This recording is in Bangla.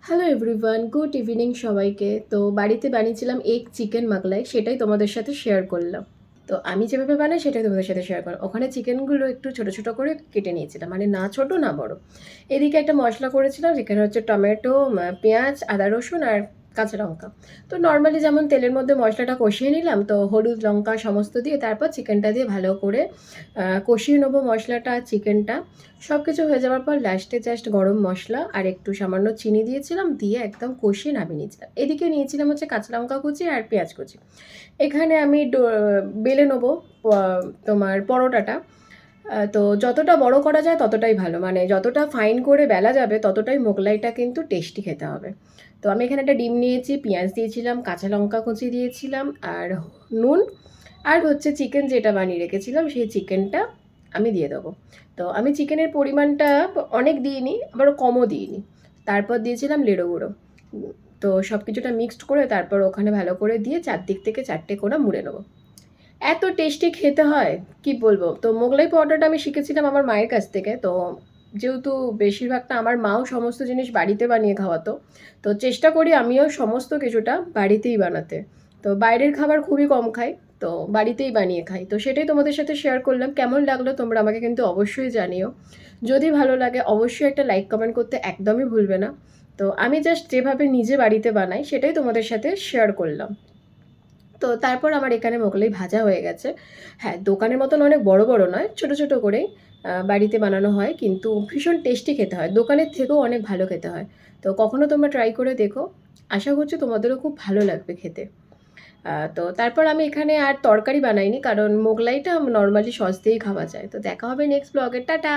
হ্যালো এভরিওয়ান, গুড ইভিনিং সবাইকে। তো বাড়িতে বানিয়েছিলাম এগ চিকেন মাগলাই, সেটাই তোমাদের সাথে শেয়ার করলাম। তো আমি যেভাবে বানাই সেটাই তোমাদের সাথে শেয়ার করলাম। ওখানে চিকেনগুলো একটু ছোটো ছোটো করে কেটে নিয়েছিলাম, মানে না ছোটো না বড়। এদিকে একটা মশলা করেছিলাম, যেখানে হচ্ছে টমেটো, পেঁয়াজ, আদা রসুন আর কাঁচা লঙ্কা। তো নর্মালি যেমন তেলের মধ্যে মশলাটা কষিয়ে নিলাম, তো হলুদ লঙ্কা সমস্ত দিয়ে তারপর চিকেনটা দিয়ে ভালো করে কষিয়ে নেবো মশলাটা আর চিকেনটা। সব কিছু হয়ে যাওয়ার পর লাস্টে জাস্ট গরম মশলা আর একটু সামান্য চিনি দিয়েছিলাম, দিয়ে একদম কষিয়ে নামিয়ে নিয়েছিলাম। এদিকে নিয়েছিলাম হচ্ছে কাঁচা লঙ্কা কুচি আর পেঁয়াজ কুচি। এখানে আমি বেলে নেবো তোমার পরোটাটা। তো যতটা বড় করা যায় ততটাই ভালো, মানে যতটা ফাইন করে বেলা যাবে ততটাই মোগলাইটা কিন্তু টেস্টি খেতে হবে। তো আমি এখানে একটা ডিম নিয়েছি, পেঁয়াজ দিয়েছিলাম, কাঁচা লঙ্কা কুচি দিয়েছিলাম আর নুন, আর হচ্ছে চিকেন যেটা বানিয়ে রেখেছিলাম সেই চিকেনটা আমি দিয়ে দেবো। তো আমি চিকেনের পরিমাণটা অনেক দিইনি, আবার কমও দিইনি। তারপর দিয়েছিলাম লেড়ো গুঁড়ো। তো সব কিছুটা মিক্সড করে তারপর ওখানে ভালো করে দিয়ে চারদিক থেকে চারটে কোণা মুড়ে নেবো। এত টেস্টি খেতে হয়, কি বলবো। তো মোগলাই পরোটাটা আমি শিখেছিলাম আমার মায়ের কাছ থেকে। তো যেহেতু বেশিরভাগটা আমার মাও সমস্ত জিনিস বাড়িতে বানিয়ে খাওয়াতো, তো চেষ্টা করি আমিও সমস্ত কিছুটা বাড়িতেই বানাতে। তো বাইরের খাবার খুবই কম খাই, তো বাড়িতেই বানিয়ে খাই। তো সেটাই তোমাদের সাথে শেয়ার করলাম। কেমন লাগলো তোমরা আমাকে কিন্তু অবশ্যই জানিও। যদি ভালো লাগে অবশ্যই একটা লাইক কমেন্ট করতে একদমই ভুলবে না। তো আমি জাস্ট যেভাবে নিজে বাড়িতে বানাই সেটাই তোমাদের সাথে শেয়ার করলাম। তো তারপর আমার এখানে মোগলাই ভাজা হয়ে গেছে। হ্যাঁ, দোকানের মতন অনেক বড় বড় নয়, ছোট ছোট করেই বাড়িতে বানানো হয়, কিন্তু ভীষণ টেস্টি খেতে হয়, দোকানের থেকেও অনেক ভালো খেতে হয়। তো কখনো তোমরা ট্রাই করে দেখো, আশা করছি তোমাদেরও খুব ভালো লাগবে খেতে। তো তারপর আমি এখানে আর তরকারি বানাইনি, কারণ মোগলাইটা নর্মালি সস দিয়েই খাওয়া যায়। তো দেখা হবে নেক্সট ব্লগে, টাটা।